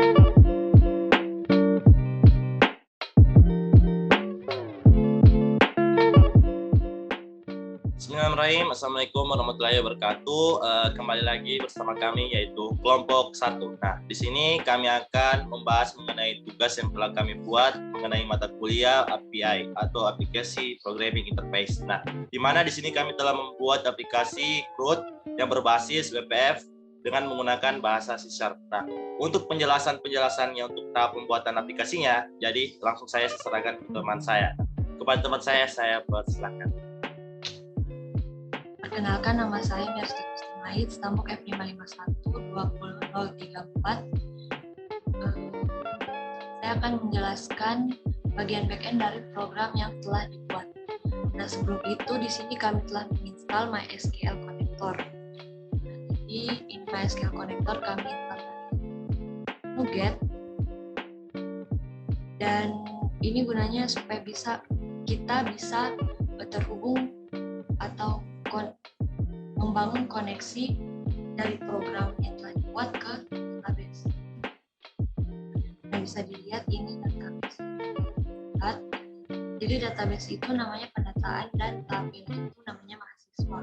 Bismillahirrahmanirrahim. Assalamualaikum warahmatullahi wabarakatuh. Kembali lagi bersama kami yaitu kelompok 1. Nah, di sini kami akan membahas mengenai tugas yang telah kami buat mengenai mata kuliah API atau aplikasi programming interface. Nah, di mana di sini kami telah membuat aplikasi CRUD yang berbasis WPF dengan menggunakan bahasa C#. Nah, untuk penjelasannya untuk tahap pembuatan aplikasinya, jadi langsung saya serahkan ke teman saya. Kepada teman saya persilakan. Perkenalkan, nama saya Mercy Kustimait, stambuk F551-20034. Saya akan menjelaskan bagian backend dari program yang telah dibuat. Nah, sebelum itu di sini kami telah menginstal MySQL Connector. Jadi di MySQL Connector kami install NuGet, dan ini gunanya supaya kita bisa terhubung atau membangun koneksi dari program yang telah dibuat ke database. Nah, bisa dilihat ini database. Jadi database itu namanya pendataan dan tabel itu namanya mahasiswa.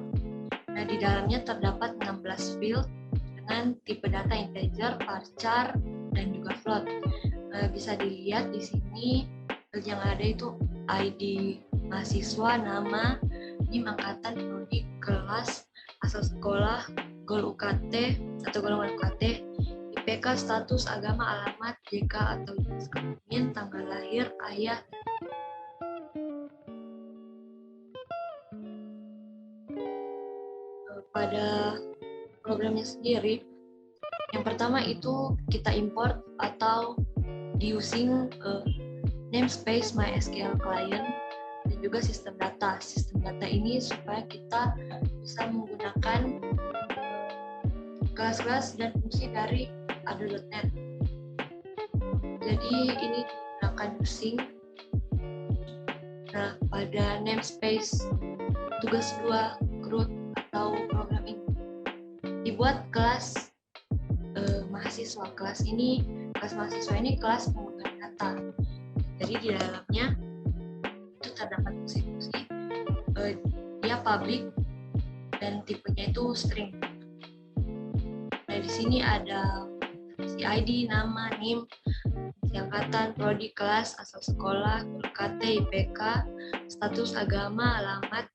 Nah, di dalamnya terdapat 16 field dengan tipe data integer, varchar, dan juga float. Bisa dilihat di sini yang ada itu ID mahasiswa, nama, NIM, angkatan, prodi, kelas, asal sekolah, goal UKT atau golongan UKT, IPK, status, agama, alamat, JK atau jenis kelamin, tanggal lahir, ayah. Pada programnya sendiri, yang pertama itu kita import atau using namespace MySQL client dan juga sistem data. Sistem data ini supaya kita bisa menggunakan kelas-kelas dan fungsi dari ADO.NET. Jadi ini digunakan using. Nah, pada namespace tugas 2 CRUD atau program ini dibuat kelas mahasiswa. Kelas mahasiswa ini kelas pengunggah data. Jadi di dalamnya itu terdapat fungsi-fungsi, dia public dan tipenya itu string. Nah, di sini ada si ID, nama, NIM, angkatan, prodi, kelas, asal sekolah, UKT, IPK, status, agama, alamat,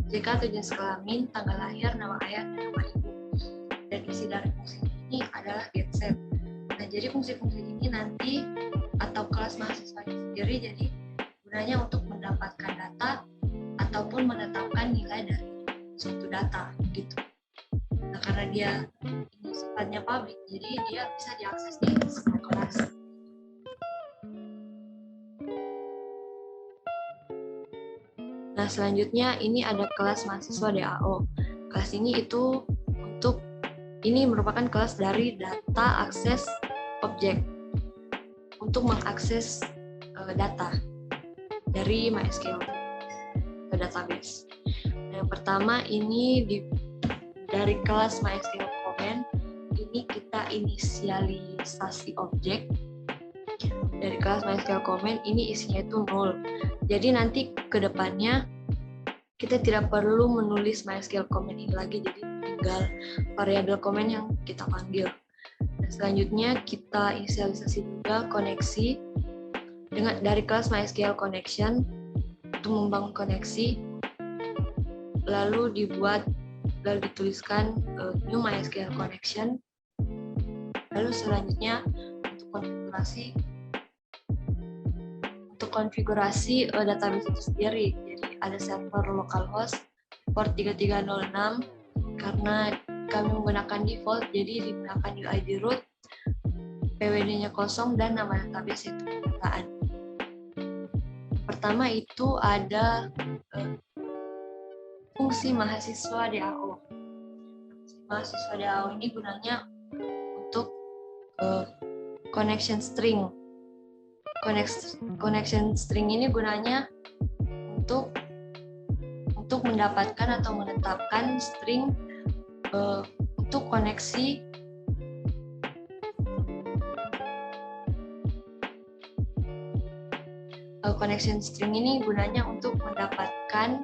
JK atau jenis kelamin, tanggal lahir, nama ayah, dan nama ibu. Dan isi dari fungsi ini adalah getSet. Nah, jadi fungsi-fungsi ini nanti atau kelas mahasiswa sendiri jadi gunanya untuk mendapatkan data ataupun menetapkan nilai dari suatu data gitu. Nah, karena dia ini sifatnya public, jadi dia bisa diakses di semua kelas. Nah, selanjutnya ini ada kelas mahasiswa DAO. Kelas ini itu merupakan kelas dari data akses objek untuk mengakses data dari MySQL ke database. Nah, yang pertama ini dari kelas MySQL comment ini kita inisialisasi objek. Dari kelas MySQL comment ini isinya itu 0. Jadi nanti ke depannya kita tidak perlu menulis MySQL comment ini lagi, jadi tinggal variabel comment yang kita panggil. Dan selanjutnya kita inisialisasi juga koneksi dari kelas MySQL connection untuk membangun koneksi, lalu dituliskan new MySQL connection. Lalu selanjutnya untuk konfigurasi database itu sendiri. Jadi ada server localhost port 3306 karena kami menggunakan default, jadi digunakan UID root, PWD-nya kosong, dan nama database itu pendataan. Pertama itu ada fungsi mahasiswa DAO. Mahasiswa DAO ini gunanya untuk connection string. Connection string ini gunanya untuk mendapatkan atau menetapkan string untuk koneksi connection string ini gunanya untuk mendapatkan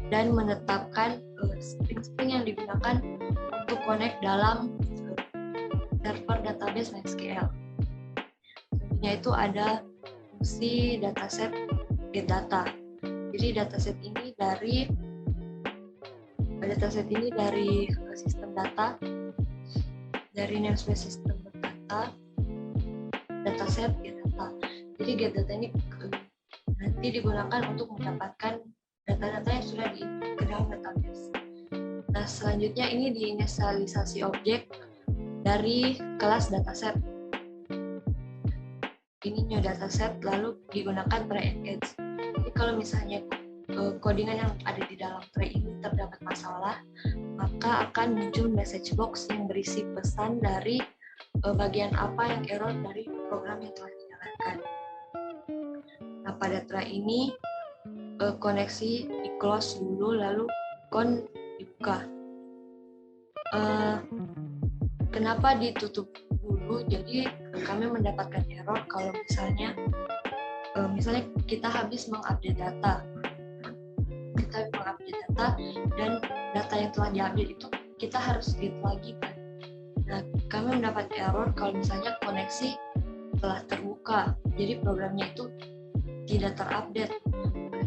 dan menetapkan string-string yang digunakan untuk connect dalam server database MySQL. Tentunya itu ada fungsi dataset getData. Jadi dataset ini dari sistem data, dari namespace sistem data, dataset getData. Jadi getData ini nanti digunakan untuk mendapatkan data-data yang sudah diinput ke dalam database. Nah, selanjutnya ini diinisialisasi objek dari kelas dataset. Ini new dataset lalu digunakan try and catch. Jadi kalau misalnya codingan yang ada di dalam tray ini terdapat masalah, maka akan muncul message box yang berisi pesan dari bagian apa yang error dari program yang telah dijalankan. Nah, pada tray ini koneksi di close dulu lalu dibuka. Kenapa ditutup dulu? Jadi kami mendapatkan error kalau misalnya kita habis mengupdate data. Dan data yang telah diambil itu kita harus edit lagi kan. Nah, kami mendapat error kalau misalnya koneksi telah terbuka. Jadi programnya itu tidak terupdate.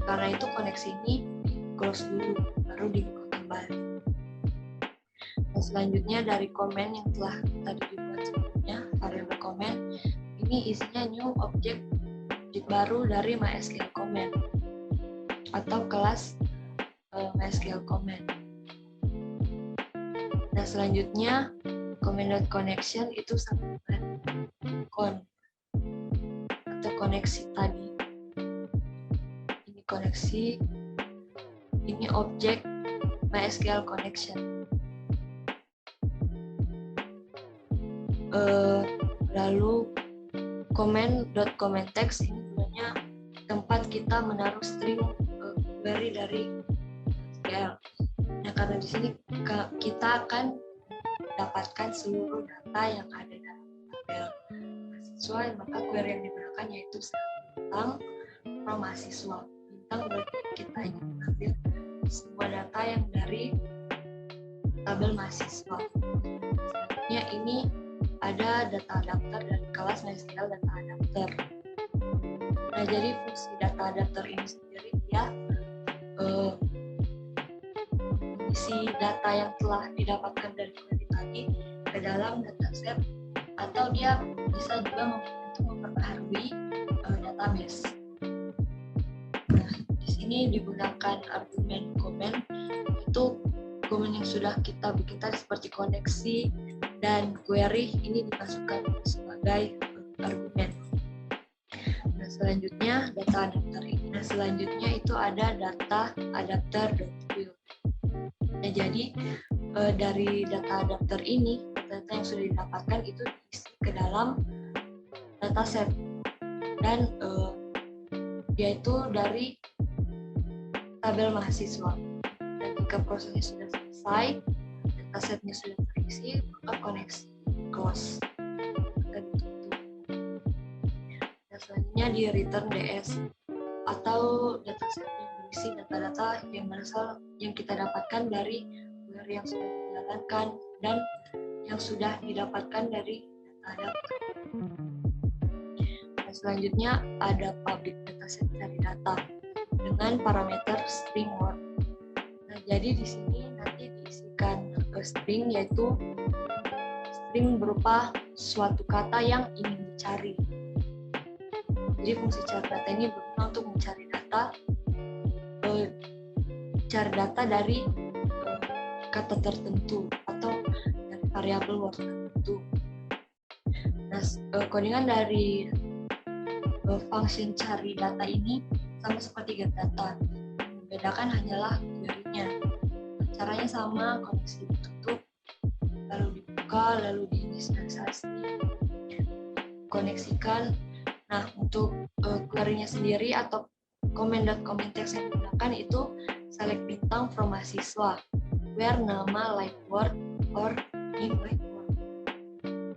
Karena itu koneksi ini di close dulu baru dibuka kembali. Nah, selanjutnya dari komen yang telah tadi dibuat sebelumnya, variabel komen ini isinya new objek baru dari MySQL comment atau kelas MySQL comment. Nah, selanjutnya comment.connection itu sama dengan con atau koneksi tadi. Ini koneksi, ini objek MySQL connection. Lalu comment.commentText ini sebenarnya tempat kita menaruh string query dari SQL. Nah, karena di sini kita akan mendapatkan seluruh data yang ada dalam tabel mahasiswa, maka query yang digunakan yaitu tentang from mahasiswa. Bintang berarti kita ingin mengambil semua data yang dari tabel mahasiswa. Selanjutnya ini ada data adapter dari kelas MySQL data adapter. Nah, jadi fungsi data adapter ini sendiri dia mengisi data yang telah didapatkan dari query tadi ke dalam dataset, atau dia bisa juga memperbaharui database. Nah, di sini digunakan argumen komen, itu komen yang sudah kita bikin tadi seperti koneksi dan query ini dimasukkan sebagai argumen. Nah, selanjutnya data adapter ini. Nah, selanjutnya itu ada data adapter.field. Nah, jadi dari data adapter ini, data yang sudah didapatkan itu diisi ke dalam dataset dan yaitu dari tabel mahasiswa. Dan jika prosesnya sudah selesai, datasetnya sudah terisi, maka koneksi close akan ditutup. Dan selanjutnya di return DS atau dataset yang berisi data-data yang berasal yang kita dapatkan dari query yang sudah dijalankan dan yang sudah didapatkan dari data adapter. Dan selanjutnya ada public dataset dari data dengan parameter string word. Nah, jadi di sini nanti diisikan string, yaitu string berupa suatu kata yang ingin dicari. Jadi fungsi cari data ini berguna untuk mencari data dari kata tertentu atau dari variabel word tertentu. Nah, codingan dari function cari data ini sama seperti getData. Membedakan hanyalah query-nya. Caranya sama, koneksi ditutup, lalu dibuka, lalu diinisialisasi, koneksikan. Nah, untuk query-nya sendiri atau comment.commentText yang digunakan itu select bintang from mahasiswa, where nama like word or name like word.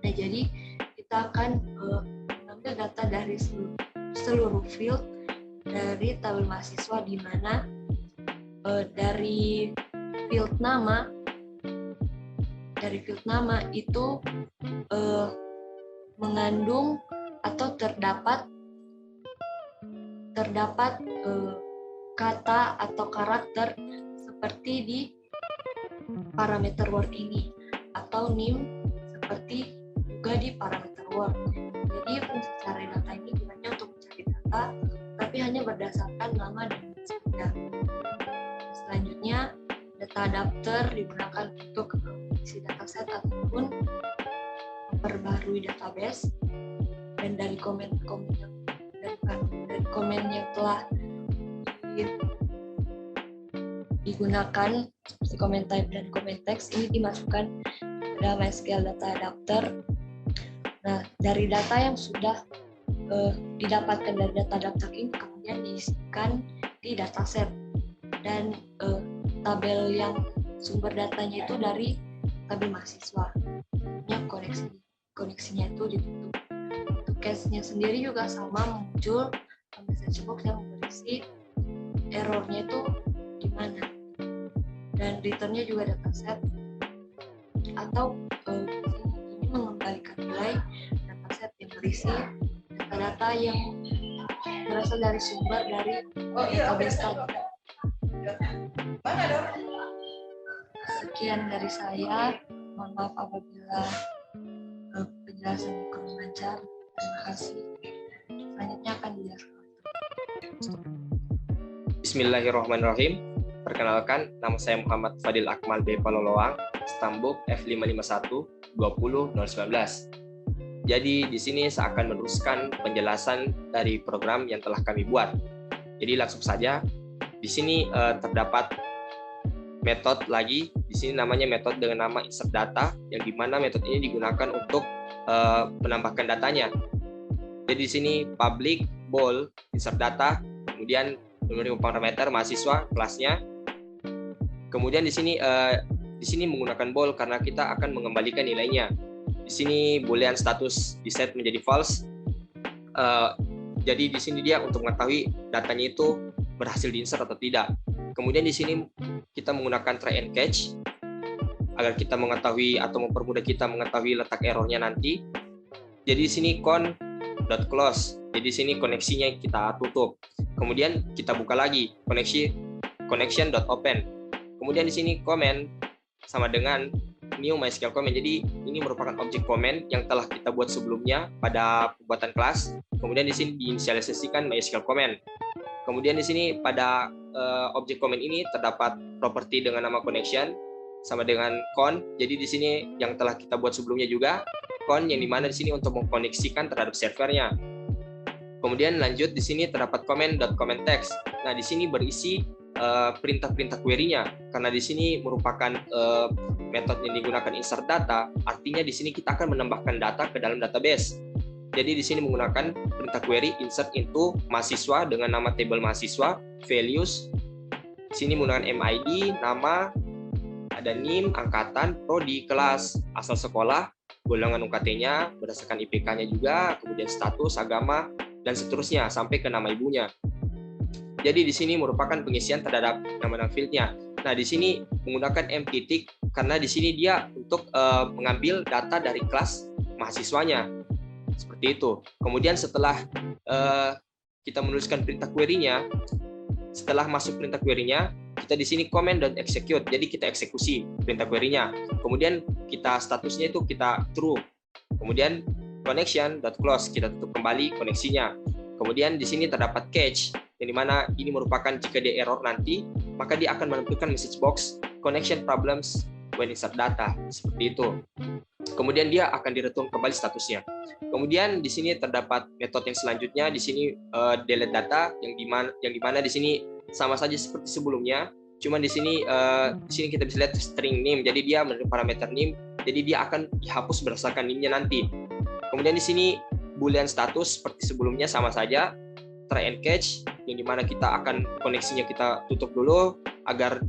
Nah, jadi kita akan mengambil data dari seluruh seluruh field dari tabel mahasiswa, di mana dari field nama itu mengandung atau terdapat kata atau karakter seperti di parameter word ini, atau NIM seperti juga di parameter word. Jadi fungsi cari data ini gunanya untuk mencari data, tapi hanya berdasarkan nama dan saja. Selanjutnya, data adapter digunakan untuk mengisi dataset ataupun memperbarui database, dan dari komen yang telah digunakan seperti comment type dan comment text ini dimasukkan ke dalam MySQL data adapter. Nah, dari data yang sudah didapatkan dari data adapter ini kemudian diisikan di dataset, dan tabel yang sumber datanya itu dari tabel mahasiswa. Koneksinya itu ditutup. Untuk case-nya sendiri juga sama, muncul message box yang berisi errornya itu di mana, dan returnnya juga dataset, atau ini mengembalikan nilai dataset yang berisi data-data yang berasal dari sumber dari database tadi. Sekian dari saya, mohon maaf apabila penjelasan kurang lancar. Terima kasih. Selanjutnya akan dijelaskan. Bismillahirrahmanirrahim. Perkenalkan, nama saya Muhammad Fadil Akmal B. Paloloang, Stambuk F551 20/019. Jadi di sini saya akan meneruskan penjelasan dari program yang telah kami buat. Jadi langsung saja. Di sini terdapat metode lagi. Di sini namanya metode dengan nama insert data, yang dimana metode ini digunakan untuk menambahkan datanya. Jadi di sini public bool insert data, kemudian menerima parameter mahasiswa kelasnya. Kemudian di sini menggunakan bool karena kita akan mengembalikan nilainya. Di sini boolean status di set menjadi false. Jadi di sini dia untuk mengetahui datanya itu berhasil diinsert atau tidak. Kemudian di sini kita menggunakan try and catch agar kita mengetahui atau mempermudah kita mengetahui letak errornya nanti. Jadi di sini con.close. Jadi di sini koneksinya kita tutup. Kemudian kita buka lagi connection.open. Kemudian di sini comment sama dengan new MySQL comment. Jadi ini merupakan objek comment yang telah kita buat sebelumnya pada pembuatan kelas. Kemudian di sini diinisialisasikan MySQL comment. Kemudian di sini pada objek comment ini terdapat properti dengan nama connection sama dengan con. Jadi di sini yang telah kita buat sebelumnya juga con, yang dimana di sini untuk mengkoneksikan terhadap servernya. Kemudian lanjut di sini terdapat comment.comment_text. Nah di sini berisi perintah-perintah query-nya, karena di sini merupakan metode yang digunakan insert data. Artinya di sini kita akan menambahkan data ke dalam database. Jadi di sini menggunakan perintah query insert into mahasiswa dengan nama table mahasiswa, values. Di sini menggunakan MID, nama, ada NIM, angkatan, prodi, kelas, asal sekolah, golongan UKT-nya, berdasarkan IPK-nya juga, kemudian status, agama, dan seterusnya sampai ke nama ibunya. Jadi di sini merupakan pengisian terhadap nama-nama field-nya. Nah, di sini menggunakan m-titik karena di sini dia untuk mengambil data dari kelas mahasiswanya. Seperti itu. Kemudian setelah kita menuliskan perintah query-nya, setelah masuk perintah query-nya, kita di sini comment dan execute. Jadi kita eksekusi perintah query-nya. Kemudian kita statusnya itu kita true. Kemudian connection.close, kita tutup kembali koneksinya. Kemudian di sini terdapat catch, yang dimana ini merupakan jika dia error nanti, maka dia akan menampilkan message box connection problems when insert data, seperti itu. Kemudian dia akan direturn kembali statusnya. Kemudian di sini terdapat metode yang selanjutnya, di sini delete data, yang dimana di sini sama saja seperti sebelumnya, cuman di sini kita bisa lihat string name, jadi dia menerima parameter name, jadi dia akan dihapus berdasarkan name-nya nanti. Kemudian di sini boolean status seperti sebelumnya sama saja, try and catch, yang dimana kita akan koneksinya kita tutup dulu agar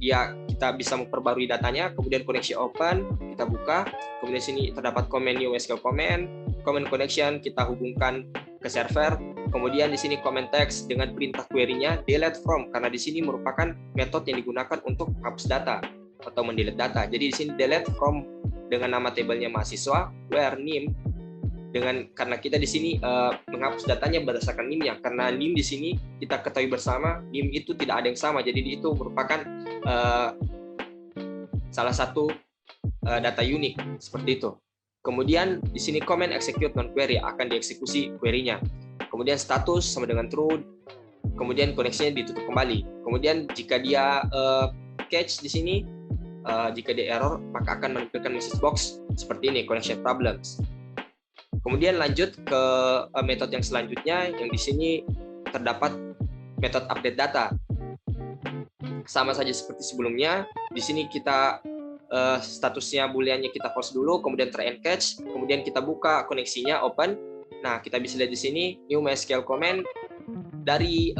kita bisa memperbarui datanya. Kemudian koneksi open, kita buka. Kemudian sini terdapat comment new SQL comment connection, kita hubungkan ke server. Kemudian di sini comment text dengan perintah query-nya delete from, karena di sini merupakan metode yang digunakan untuk menghapus data atau mendelete data. Jadi di sini delete from dengan nama tabelnya mahasiswa, where NIM karena kita di sini menghapus datanya berdasarkan NIM-nya, karena NIM di sini kita ketahui bersama NIM itu tidak ada yang sama, jadi itu merupakan salah satu data unik seperti itu. Kemudian di sini comment execute non query, akan dieksekusi query-nya. Kemudian status sama dengan true, kemudian koneksinya ditutup kembali. Kemudian jika dia catch di sini, jika dia error, maka akan menampilkan message box seperti ini, connection problems. Kemudian lanjut ke metode yang selanjutnya, yang di sini terdapat metode update data. Sama saja seperti sebelumnya, di sini kita statusnya booleannya kita false dulu, kemudian try and catch, kemudian kita buka koneksinya open. Nah, kita bisa lihat di sini new MySQL comment dari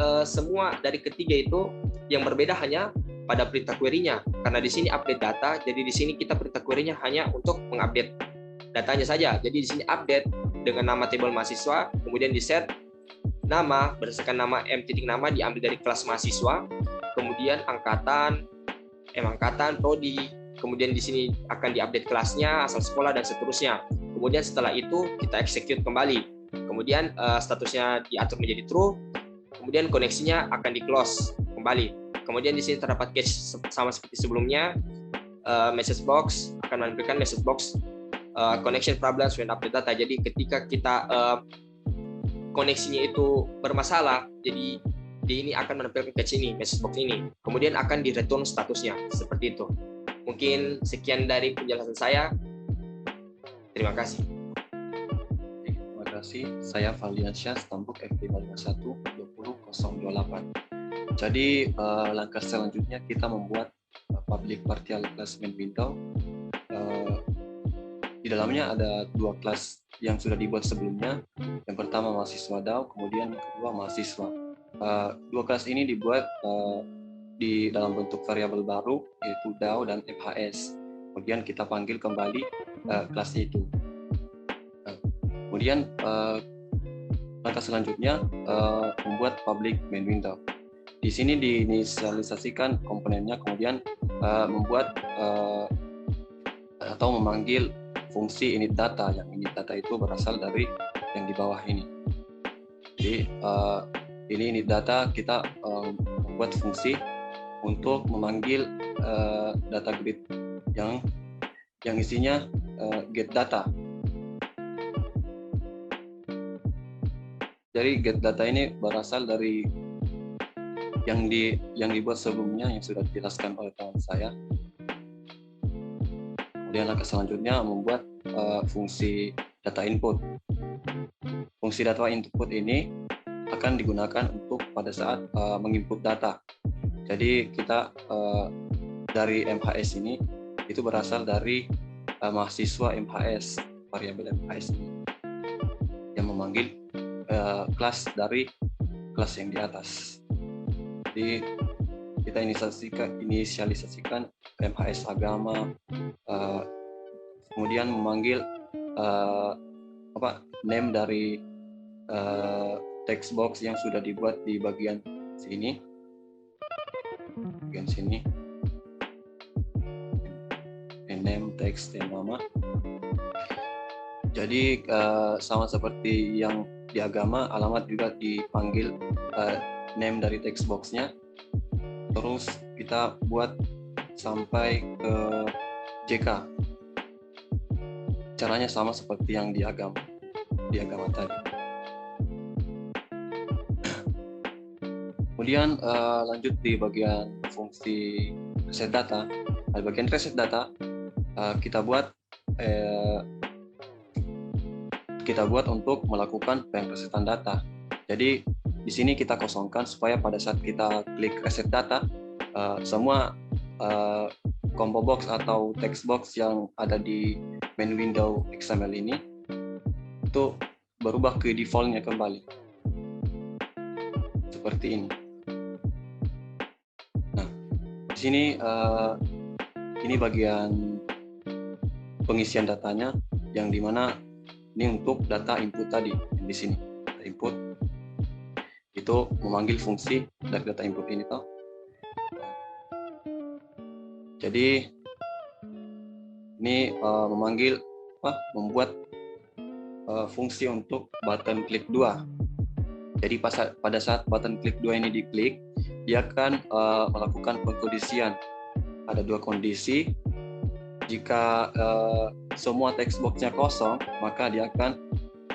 ketiga itu yang berbeda hanya pada perintah query-nya, karena di sini update data, jadi di sini kita perintah query-nya hanya untuk mengupdate datanya saja. Jadi di sini update dengan nama table mahasiswa, kemudian di set nama berdasarkan nama nama diambil dari kelas mahasiswa, kemudian angkatan, prodi, kemudian di sini akan diupdate kelasnya, asal sekolah, dan seterusnya. Kemudian setelah itu kita execute kembali. Kemudian statusnya diatur menjadi true. Kemudian koneksinya akan di close kembali. Kemudian di sini terdapat catch sama seperti sebelumnya. Message box akan menampilkan message box connection problems when update data. Jadi ketika kita koneksinya itu bermasalah, jadi di ini akan menampilkan catch ini, message box ini. Kemudian akan di return statusnya seperti itu. Mungkin sekian dari penjelasan saya. Terima kasih. Terima kasih. Saya Valiansyah, Stambuk F551 20028. Jadi langkah selanjutnya kita membuat public partial class main window. Di dalamnya ada dua kelas yang sudah dibuat sebelumnya. Yang pertama mahasiswa DAO, kemudian yang kedua mahasiswa. Dua kelas ini dibuat di dalam bentuk variabel baru, yaitu DAO dan MHS. Kemudian kita panggil kembali kelas itu. Kemudian langkah selanjutnya membuat public main window. Di sini diinisialisasikan komponennya, kemudian membuat atau memanggil fungsi init data. Yang init data itu berasal dari yang di bawah ini. Jadi ini init data, kita membuat fungsi untuk memanggil data grid yang isinya get data. Jadi get data ini berasal dari yang dibuat sebelumnya, yang sudah dijelaskan oleh teman saya. Kemudian langkah selanjutnya membuat fungsi data input. Fungsi data input ini akan digunakan untuk pada saat menginput data. Jadi kita dari MHS ini itu berasal dari mahasiswa MHS, variabel MHS ini yang memanggil kelas dari kelas yang di atas. Jadi kita inisialisasikan MHS agama, kemudian memanggil name dari text box yang sudah dibuat di bagian sini. Bagian sini name text dan nama. Jadi sama seperti yang di agama, alamat juga dipanggil name dari text box-nya. Terus kita buat sampai ke JK. Caranya sama seperti yang di agama tadi. Kemudian lanjut di bagian fungsi reset data. Di bagian reset data kita buat untuk melakukan pengresetan data. Jadi di sini kita kosongkan supaya pada saat kita klik reset data, semua combo box atau text box yang ada di main window XML ini itu berubah ke default-nya kembali. Seperti ini. Nah, di sini ini bagian pengisian datanya, yang dimana ini untuk data input tadi yang di sini. input itu memanggil fungsi dari data input ini toh. Jadi ini memanggil membuat fungsi untuk button klik 2. Jadi pada saat button klik 2 ini diklik, dia akan melakukan pengkondisian. Ada 2 kondisi. Jika semua text box-nya kosong, maka dia akan,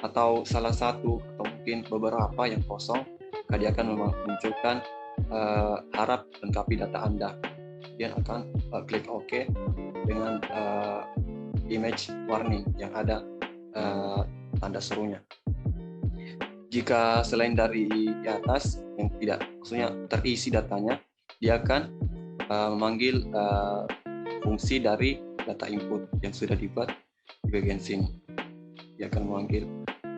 atau salah satu atau mungkin beberapa yang kosong, maka dia akan memunculkan harap lengkapi data Anda. Dia akan klik OK dengan image warning yang ada tanda serunya. Jika selain dari di atas yang tidak, maksudnya terisi datanya, dia akan memanggil fungsi dari data input yang sudah dibuat di bagian sini. Dia akan memanggil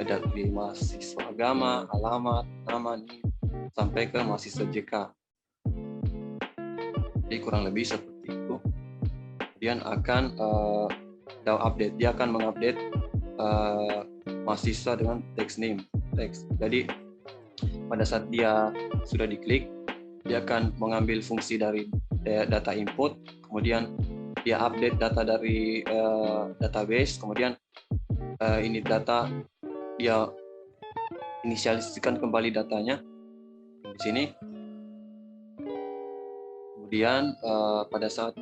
dari mahasiswa agama, alamat, nama, sampai ke mahasiswa JK. Jadi kurang lebih seperti itu. Kemudian akan update. Dia akan mengupdate mahasiswa dengan text name. Jadi pada saat dia sudah diklik, dia akan mengambil fungsi dari data input, kemudian dia update data dari database, kemudian ini data dia inisialisasikan kembali datanya di sini. Kemudian pada saat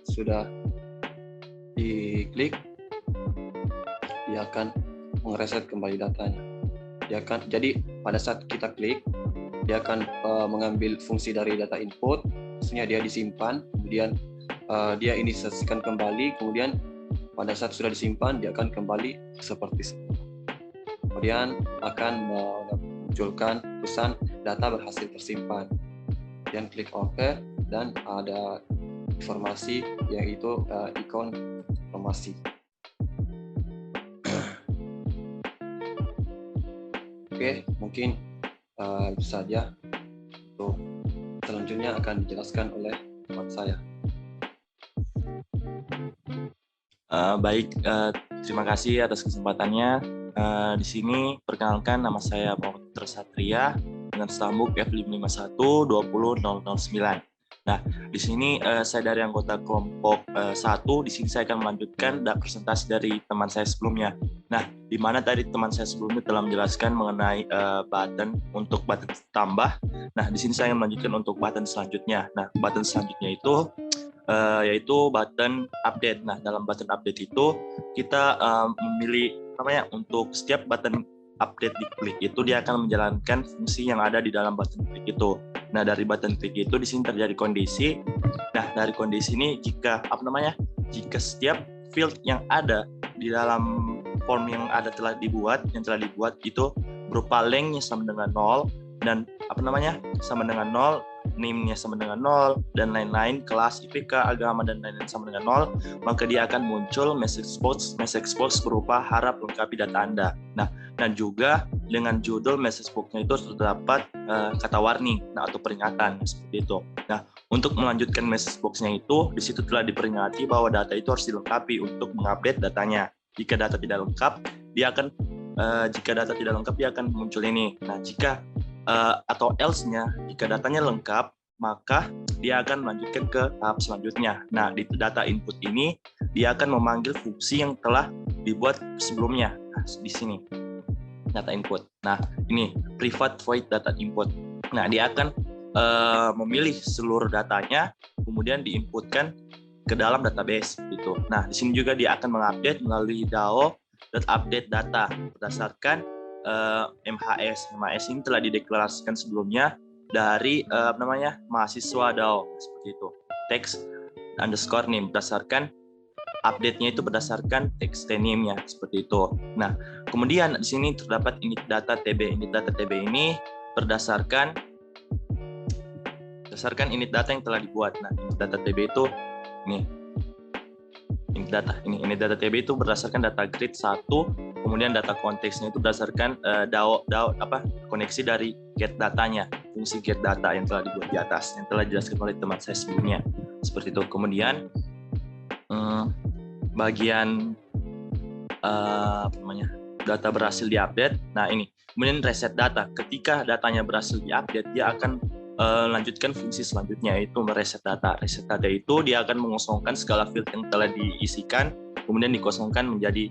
sudah diklik, dia akan mereset kembali datanya. Jadi pada saat kita klik, dia akan mengambil fungsi dari data input, maksudnya dia disimpan, kemudian dia inisialisasikan kembali, kemudian pada saat sudah disimpan, dia akan kembali seperti semula. Kemudian akan memunculkan pesan data berhasil tersimpan. Kemudian klik OK dan ada informasi yaitu ikon informasi. Oke, mungkin itu saja. Untuk selanjutnya akan dijelaskan oleh teman saya. Baik, terima kasih atas kesempatannya. Di sini perkenalkan, nama saya Muhammad Satria dengan stambuk F551-20009. Nah, di sini saya dari anggota kelompok 1. Di sini saya akan melanjutkan presentasi dari teman saya sebelumnya. Nah, di mana tadi teman saya sebelumnya telah menjelaskan mengenai button untuk button tambah. Nah, di sini saya akan melanjutkan untuk button selanjutnya. Nah, button selanjutnya itu yaitu button update. Nah, dalam button update itu kita memilih untuk setiap button update diklik itu dia akan menjalankan fungsi yang ada di dalam button klik itu. Nah, dari button klik itu di sini terjadi kondisi. Nah, dari kondisi ini jika jika setiap field yang ada di dalam form yang telah dibuat itu berupa length-nya sama dengan 0 dan sama dengan 0, name-nya sama dengan 0 dan lain-lain, kelas, IPK, agama dan lain-lain sama dengan 0, maka dia akan muncul message box berupa harap lengkapi data Anda. Nah, dan juga dengan judul message box-nya itu terdapat kata warning atau peringatan seperti itu. Nah, untuk melanjutkan message box-nya itu di situ telah diperingati bahwa data itu harus dilengkapi untuk mengupdate datanya. Jika data tidak lengkap, dia akan muncul ini. Nah, jika atau else-nya, jika datanya lengkap, maka dia akan melanjutkan ke tahap selanjutnya. Nah, di data input ini, dia akan memanggil fungsi yang telah dibuat sebelumnya. Nah, di sini, data input. Nah, ini private void data input. Nah, dia akan memilih seluruh datanya, kemudian diinputkan ke dalam database. Gitu. Nah, di sini juga dia akan mengupdate melalui DAO.update data berdasarkan MHS. MHS ini telah dideklarasikan sebelumnya dari mahasiswa DAO seperti itu. Text underscore name berdasarkan update-nya itu berdasarkan text name-nya seperti itu. Nah, kemudian di sini terdapat init data TB. Init data TB ini berdasarkan init data yang telah dibuat. Nah, init data TB itu ini. Init data TB itu berdasarkan data grid 1, kemudian data konteksnya itu berdasarkan koneksi dari get datanya, fungsi get data yang telah dibuat di atas, yang telah dijelaskan oleh teman saya sebelumnya. Seperti itu. Kemudian bagian apa namanya, data berhasil diupdate. Nah ini, kemudian reset data. Ketika datanya berhasil diupdate, dia akan lanjutkan fungsi selanjutnya, yaitu mereset data. Reset data itu dia akan mengosongkan segala field yang telah diisikan, kemudian dikosongkan menjadi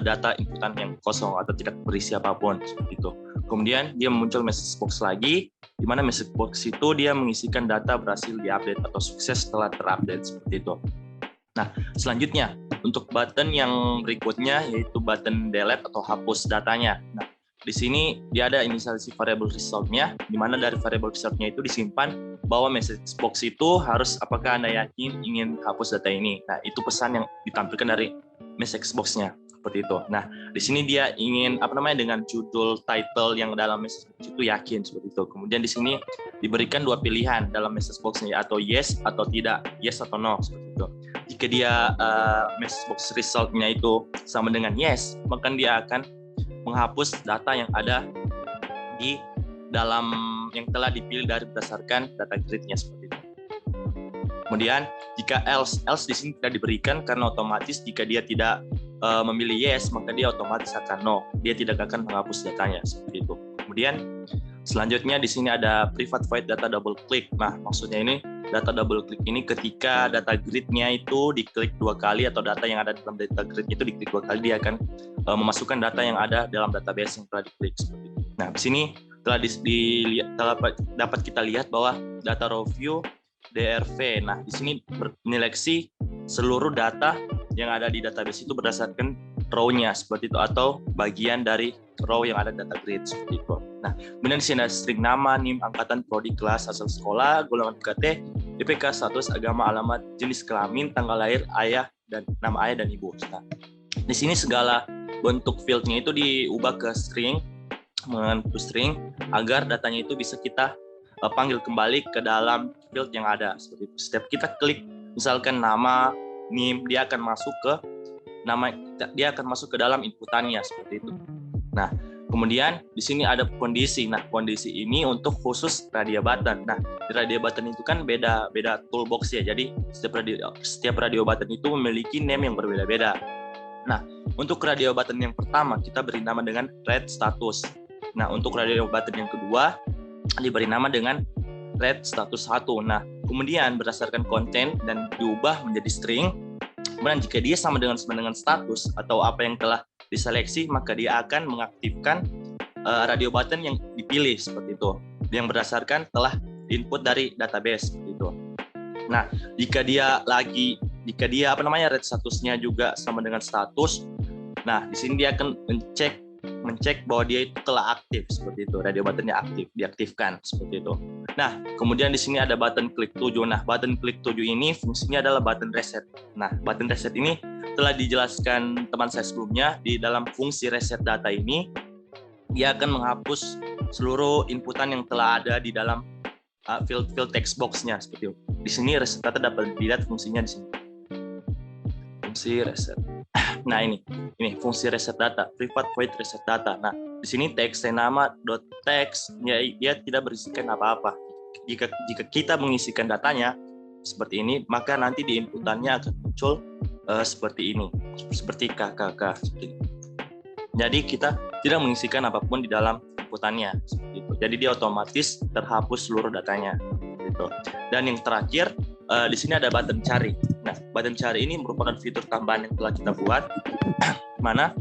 data inputan yang kosong atau tidak berisi apapun, seperti itu. Kemudian dia muncul message box lagi, di mana message box itu dia mengisikan data berhasil diupdate atau sukses setelah terupdate, seperti itu. Nah, selanjutnya untuk button yang berikutnya yaitu button delete atau hapus datanya. Nah, di sini dia ada inisialisasi variable result-nya, di mana dari variable result-nya itu disimpan bahwa message box itu harus apakah Anda yakin ingin hapus data ini. Nah, itu pesan yang ditampilkan dari message box-nya, seperti itu. Nah, di sini dia ingin dengan judul title yang dalam message box itu yakin, seperti itu. Kemudian di sini diberikan dua pilihan dalam message box-nya, atau yes atau tidak, yes atau no, seperti itu. Jika dia message box result-nya itu sama dengan yes, maka dia akan menghapus data yang ada di dalam yang telah dipilih dari berdasarkan data grid-nya, seperti itu. Kemudian jika else di sini tidak diberikan karena otomatis jika dia tidak memilih yes, maka dia otomatis akan no. Dia tidak akan menghapus datanya, seperti itu. Kemudian selanjutnya di sini ada private void data double click. Nah, maksudnya ini data double click ini ketika data grid-nya itu diklik dua kali atau data yang ada dalam data grid-nya itu diklik dua kali, dia akan memasukkan data yang ada dalam database yang telah diklik, seperti itu. Nah, di sini dapat kita lihat bahwa data raw view DRV. Nah, di sini menyeleksi seluruh data yang ada di database itu berdasarkan row-nya, seperti itu, atau bagian dari row yang ada di data grid, seperti itu. Nah, kemudian di sini ada string nama, NIM, angkatan, prodi, kelas, asal sekolah, golongan UKT, IPK, status, agama, alamat, jenis kelamin, tanggal lahir, ayah dan nama ayah dan ibu. Nah, di sini segala bentuk field-nya itu diubah ke string, menggunakan string agar datanya itu bisa kita panggil kembali ke dalam field yang ada, seperti itu. Setiap kita klik misalkan nama, NIM, dia akan masuk ke dalam inputannya, seperti itu. Nah, kemudian di sini ada kondisi. Nah, kondisi ini untuk khusus radio button. Nah, di radio button itu kan beda toolbox ya. Jadi setiap radio button itu memiliki name yang berbeda-beda. Nah, untuk radio button yang pertama kita beri nama dengan red status. Nah, untuk radio button yang kedua diberi nama dengan red status 1. Nah, kemudian berdasarkan konten dan diubah menjadi string. Kemudian jika dia sama dengan status atau apa yang telah diseleksi, maka dia akan mengaktifkan radio button yang dipilih, seperti itu, yang berdasarkan telah input dari database, seperti itu. Nah, jika dia red statusnya juga sama dengan status, nah di sini dia akan mencek bahwa dia itu telah aktif, seperti itu, radio buttonnya aktif, diaktifkan, seperti itu. Nah, kemudian di sini ada button klik 7. Nah, button klik 7 ini fungsinya adalah button reset. Nah, button reset ini telah dijelaskan teman saya sebelumnya. Di dalam fungsi reset data ini, dia akan menghapus seluruh inputan yang telah ada di dalam field text box-nya, seperti itu. Di sini reset data dapat dilihat fungsinya di sini. Fungsi reset. Nah, ini fungsi reset data, private void reset data. Nah, di sini text nama .text ya, dia tidak berisikan apa-apa. Jika kita mengisikan datanya seperti ini, maka nanti di inputannya akan muncul seperti ini, seperti KKK, seperti ini. Jadi kita tidak mengisikan apapun di dalam inputannya, seperti itu. Jadi dia otomatis terhapus seluruh datanya, gitu. Dan yang terakhir di sini ada button cari. Nah, button cari ini merupakan fitur tambahan yang telah kita buat, mana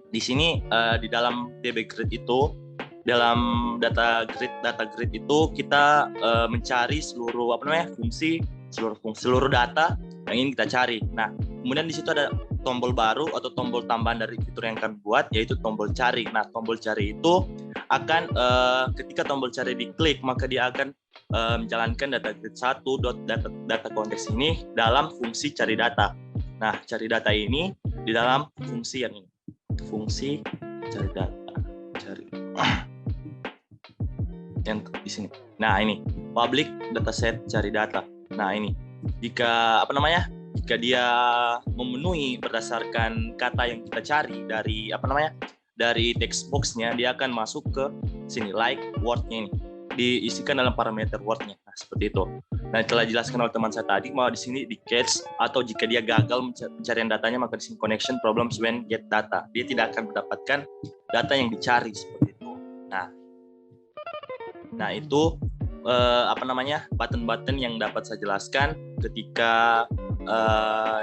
di sini di dalam DB grid itu, dalam data grid itu kita mencari seluruh seluruh data yang ingin kita cari. Nah, kemudian di situ ada tombol baru atau tombol tambahan dari fitur yang kami buat, yaitu tombol cari. Nah, tombol cari itu akan ketika tombol cari diklik, maka dia akan menjalankan data grid 1 data konteks ini dalam fungsi cari data. Nah, cari data ini di dalam fungsi yang ini, fungsi cari data, yang di sini. Nah, ini public dataset cari data. Nah, ini jika dia memenuhi berdasarkan kata yang kita cari dari text box-nya, dia akan masuk ke sini, like word-nya ini, diisikan dalam parameter word-nya. Nah, seperti itu. Nah, telah dijelaskan oleh teman saya tadi bahwa di sini di catch atau jika dia gagal pencarian datanya, maka di sini connection problems when get data. Dia tidak akan mendapatkan data yang dicari seperti itu. Nah itu button-button yang dapat saya jelaskan ketika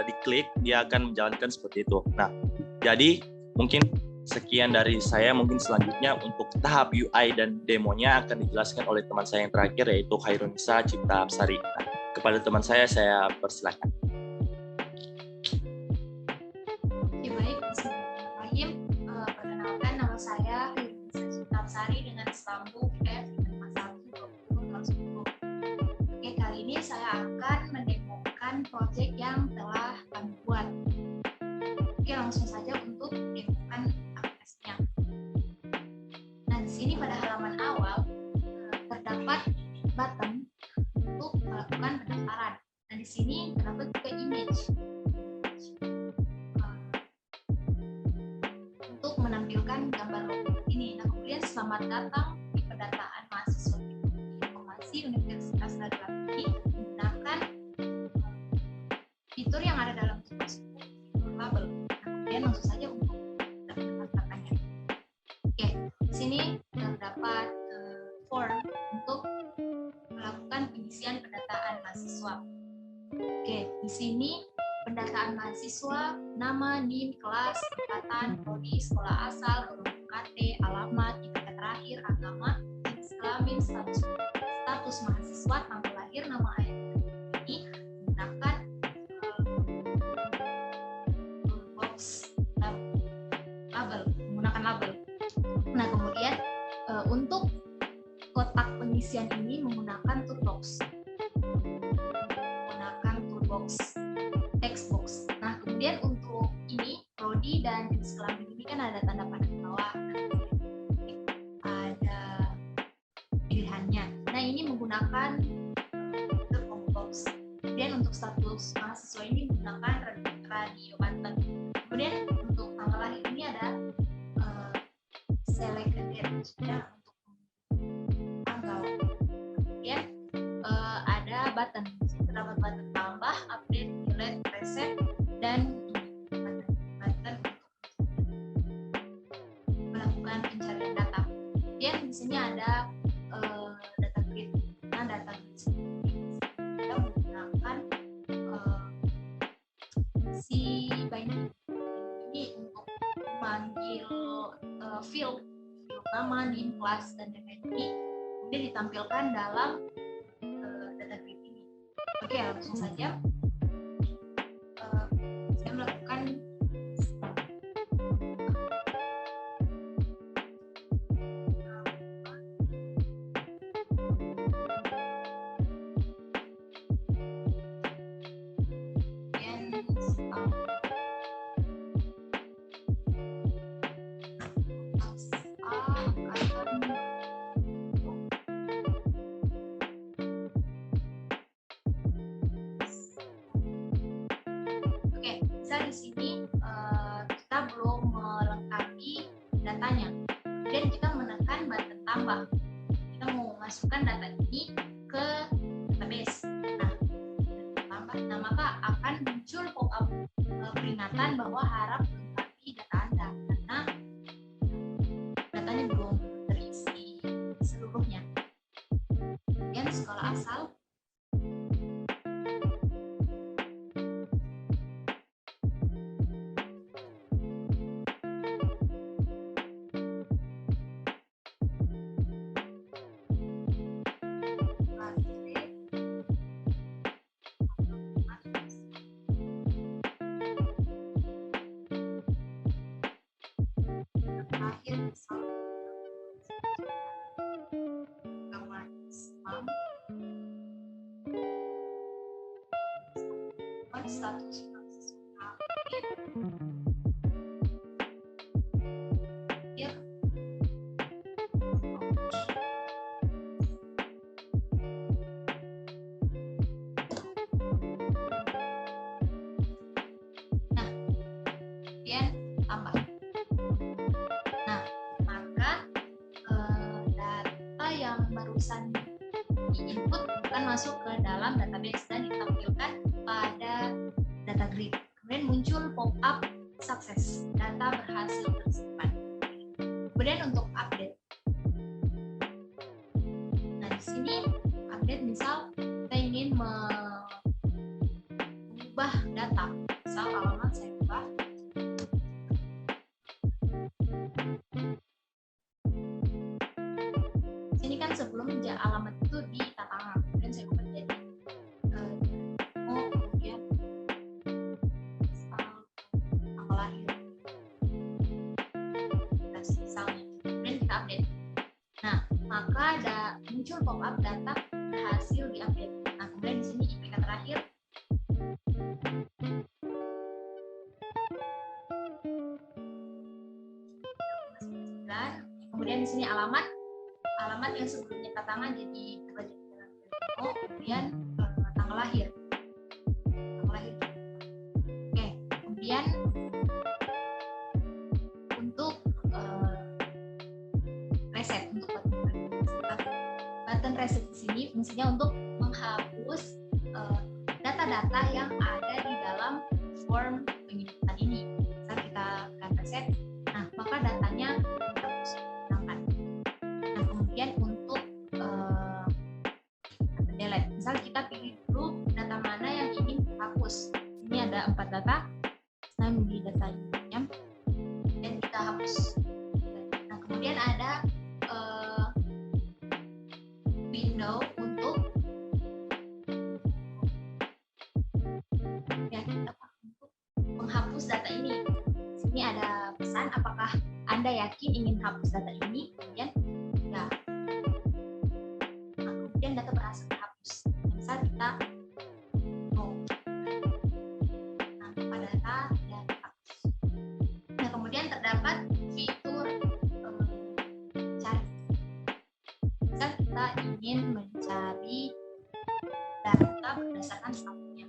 diklik dia akan menjalankan seperti itu. Nah, jadi mungkin sekian dari saya. Mungkin selanjutnya untuk tahap UI dan demonya akan dijelaskan oleh teman saya yang terakhir, yaitu Khairunisa Cipta Absari. Nah, kepada teman saya persilakan. Oke, baik. Bismillahirrahmanirrahim. Perkenalkan, nama saya Khairunisa Cipta Absari dengan stambuk F512010. Oke, kali ini saya akan mendemokan proyek yang telah kami buat. Oke, langsung saja untuk demokan aplikasinya. Nah, di sini pada halaman awal terdapat button untuk melakukan pendaftaran. Nah, di sini terdapat juga image untuk menampilkan gambar logo ini. Nah, kemudian selamat datang di pendataan mahasiswa informasi Universitas Nagari menggunakan fitur yang ada dalam tugas label. Kemudian langsung saja untuk pendaftarannya. Oke, di sini terdapat form untuk melakukan pengisian pendataan mahasiswa. Oke, di sini pendataan mahasiswa, nama, NIM, kelas, angkatan, prodi, sekolah asal, huruf UKT, alamat, IPK terakhir, agama, jenis kelamin, status mahasiswa, tanggal lahir, nama ayah ini menggunakan label. Nah, kemudian untuk kotak pengisian ini menggunakan toolbox, text box. Nah, kemudian untuk ini prodi dan jenis kelamin ini kan ada tanda panah di bawah, ada pilihannya. Nah, ini menggunakan box. Kemudian untuk status mahasiswa ini menggunakan radio Banten. Kemudian untuk tanggal lahir ini ada select a date ya, untuk tanggal. Kemudian ada button. Terdapat button tambah, update, delete, reset, dan button untuk melakukan pencarian data. Kemudian di sini ada data grid. Nah, data grid ini kita menggunakan si binary ini untuk memanggil field nama, NIM, kelas, dan DPI kemudian ditampilkan dalam data grid ini. Oke, langsung saja saya melakukan di sini kita belum melengkapi datanya. Kemudian kita menekan button tambah. Kita mau masukkan data ini ke database. Nah, maka akan muncul pop-up peringatan bahwa harap melengkapi data Anda karena datanya belum terisi seluruhnya. Kemudian sekolah asal. Status mahasiswa ya. Nah, kemudian tambah. Nah, maka data yang barusan di input bukan masuk ke dalam database dan ditampilkan pada data grid. Kemudian muncul pop-up sukses, data berhasil tersimpan. Kemudian untuk update. Nah, di sini update misal kita ingin mengubah data, misal alamat saya ubah. Sini kan sebelum alamat itu di tangan, kemudian saya ubah jadi kemudian tanggal lahir, misalnya, kemudian kita update. Nah, maka ada muncul pop-up data berhasil diupdate. Nah, kemudian di sini IPK terakhir. Kemudian di sini alamat yang sebelumnya tangan jadi kemudian tanggal lahir. Oke, kemudian untuk reset, untuk button reset di sini fungsinya untuk menghapus data-data yang ada di dalam form penyimpanan ini. Saat kita tekan reset, nah maka datanya dihapus. Nah, kemudian untuk delete, misal kita pilih dulu data mana yang ingin dihapus. Ini ada 4 data, saya milih data ini dan kita hapus. Nah, kemudian ada window untuk menghapus data ini. Sini ada pesan, apakah Anda yakin ingin hapus data ini? Kemudian ya. Nah, kemudian data berhasil terhapus. Misal kita tanpa data dan hapus. Nah, kemudian terdapat fitur cari. Misal kita ingin mencari data berdasarkan statusnya.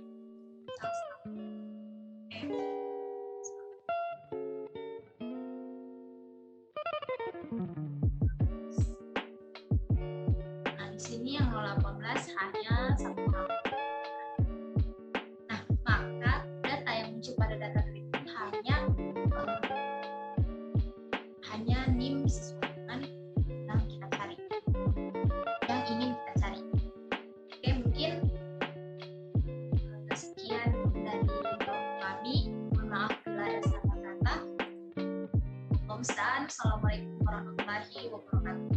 Nah, di sini yang 018 hanya 1 orang. Nah, maka data yang muncul pada data grid ini hanya NIM sesuai dengan yang kita cari, yang ingin kita cari. Oke, mungkin sekian dari kami. Mohon maaf bila ada salah kata. Assalamualaikum warahmatullahi wabarakatuh.